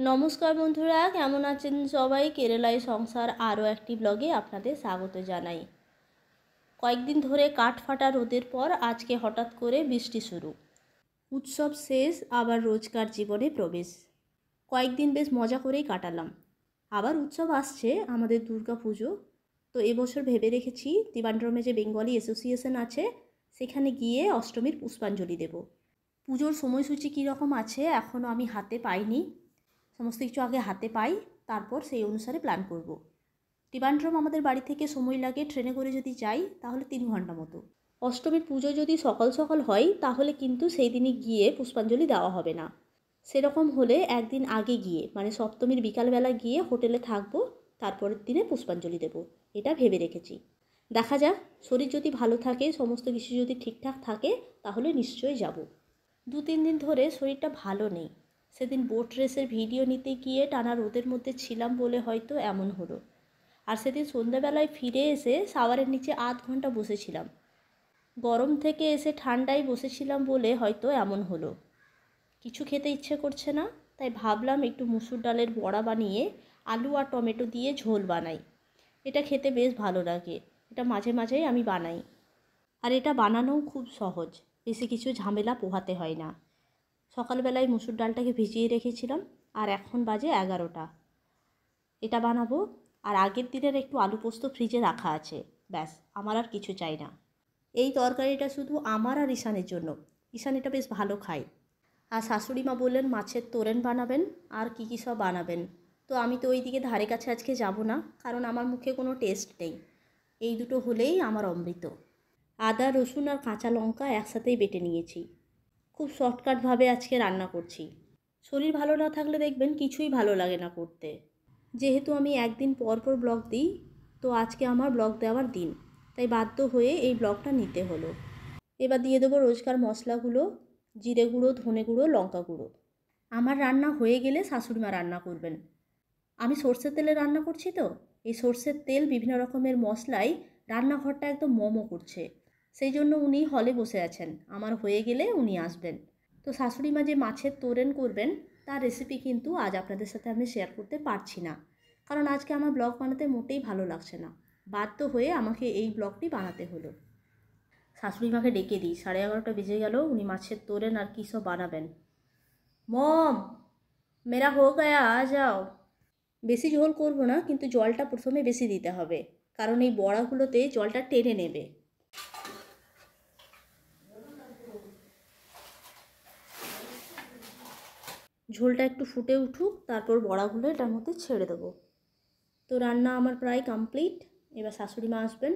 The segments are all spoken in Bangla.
নমস্কার বন্ধুরা, কেমন আছেন সবাই? কেরালায় সংসার আরও একটি ব্লগে আপনাদের স্বাগত জানাই। কয়েকদিন ধরে কাঠফাটা রোদের পর আজকে হঠাৎ করে বৃষ্টি শুরু। উৎসব শেষ, আবার রোজকার জীবনে প্রবেশ। কয়েকদিন বেশ মজা করেই কাটালাম। আবার উৎসব আসছে, আমাদের দুর্গা পুজো। তো এবছর ভেবে রেখেছি ত্রিবান্দ্রমে যে বেঙ্গলি অ্যাসোসিয়েশন আছে সেখানে গিয়ে অষ্টমীর পুষ্পাঞ্জলি দেব। পুজোর সময়সূচি কীরকম আছে এখনও আমি হাতে পাইনি। সমস্ত কিছু আগে হাতে পাই, তারপর সেই অনুসারে প্ল্যান করব। ত্রিবান্দ্রম আমাদের বাড়ি থেকে সময় লাগে, ট্রেনে করে যদি যাই তাহলে 3 ঘন্টা মতো। অষ্টমীর পুজো যদি সকাল সকাল হয় তাহলে কিন্তু সেই দিনই গিয়ে পুষ্পাঞ্জলি দেওয়া হবে না। সেরকম হলে একদিন আগে গিয়ে মানে সপ্তমীর বিকালবেলা গিয়ে হোটেলে থাকবো, তারপরের দিনে পুষ্পাঞ্জলি দেব, এটা ভেবে রেখেছি। দেখা যাক, শরীর যদি ভালো থাকে, সমস্ত কিছু যদি ঠিকঠাক থাকে তাহলে নিশ্চয়ই যাব। 2-3 দিন ধরে শরীরটা ভালো নেই। সেদিন বোট রেসের ভিডিও নিতে গিয়ে টানা রোদের মধ্যে ছিলাম বলে হয়তো এমন হলো। আর সেদিন সন্ধ্যাবেলায় ফিরে এসে শাওয়ারের নিচে আধ ঘন্টা বসেছিলাম। গরম থেকে এসে ঠান্ডায় বসেছিলাম বলে হয়তো এমন হলো। কিছু খেতে ইচ্ছে করছে না, তাই ভাবলাম একটু মুসুর ডালের বড়া বানিয়ে আলু আর টমেটো দিয়ে ঝোল বানাই। এটা খেতে বেশ ভালো লাগে, এটা মাঝে মাঝেই আমি বানাই। আর এটা বানানোও খুব সহজ, বেশি কিছু ঝামেলা পোহাতে হয় না। সকালবেলায় মুসুর ডালটাকে ভিজিয়ে রেখেছিলাম, আর এখন বাজে 11টা। এটা বানাবো, আর আগের দিনের একটু আলু পোস্ত ফ্রিজে রাখা আছে। ব্যাস, আমার আর কিছু চাই না। এই তরকারিটা শুধু আমার আর ঈশানের জন্য। ঈশান এটা বেশ ভালো খায়। আর শাশুড়ি মা বললেন মাছের তোরণ বানাবেন আর কী সব বানাবেন। তো আমি তো ওই দিকে ধারে কাছে আজকে যাব না, কারণ আমার মুখে কোনো টেস্ট নেই। এই দুটো হলেই আমার অমৃত। আদা, রসুন আর কাঁচা লঙ্কা একসাথেই বেটে নিয়েছি। খুব শর্টকাটভাবে আজকে রান্না করছি। শরীর ভালো না থাকলে দেখবেন কিছুই ভালো লাগে না করতে। যেহেতু আমি একদিন পর পর ব্লগ দিই, তো আজকে আমার ব্লগ দেওয়ার দিন, তাই বাধ্য হয়ে এই ব্লগটা নিতে হলো। এবার দিয়ে দেবো রোজকার মশলাগুলো: জিরে গুঁড়ো, ধনে গুঁড়ো, লঙ্কা গুঁড়ো। আমার রান্না হয়ে গেলে শাশুড়িমা রান্না করবেন। আমি সর্ষের তেলে রান্না করছি, তো এই সর্ষের তেল বিভিন্ন রকমের মশলায় রান্নাঘরটা একদম মোমো করছে। সেই জন্য উনি হলে বসে আছেন, আমার হয়ে গেলে উনি আসবেন। তো শাশুড়িমা যে মাছের তোরণ করবেন তার রেসিপি কিন্তু আজ আপনাদের সাথে আমি শেয়ার করতে পারছি না, কারণ আজকে আমার ব্লগ বানাতে মোটেই ভালো লাগছে না। বাধ্য হয়ে আমাকে এই ব্লগটি বানাতে হলো। শাশুড়িমাকে ডেকে দিই, 11:30 বেজে গেল, উনি মাছের তোরণ আর কী সব বানাবেন। মম, মেরা হো গয়া, আ যাও। বেশি ঝোল করব না, কিন্তু জলটা প্রথমে বেশি দিতে হবে, কারণ এই বড়াগুলোতে জলটা টেনে নেবে। ঝোলটা একটু ফুটে উঠুক, তারপর বড়াগুলো এটার মধ্যে ছেড়ে দেবো। তো রান্না আমার প্রায় কমপ্লিট, এবার শাশুড়ি মা আসবেন।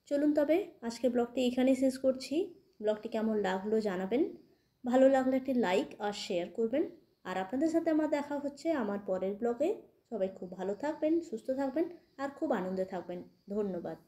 চলুন তবে আজকে ব্লগটি এখানেই শেষ করছি। ব্লগটি কেমন লাগলো জানাবেন, ভালো লাগলে একটি লাইক আর শেয়ার করবেন। আর আপনাদের সাথে আমার দেখা হচ্ছে আমার পরের ব্লগে। সবাই খুব ভালো থাকবেন, সুস্থ থাকবেন আর খুব আনন্দে থাকবেন। ধন্যবাদ।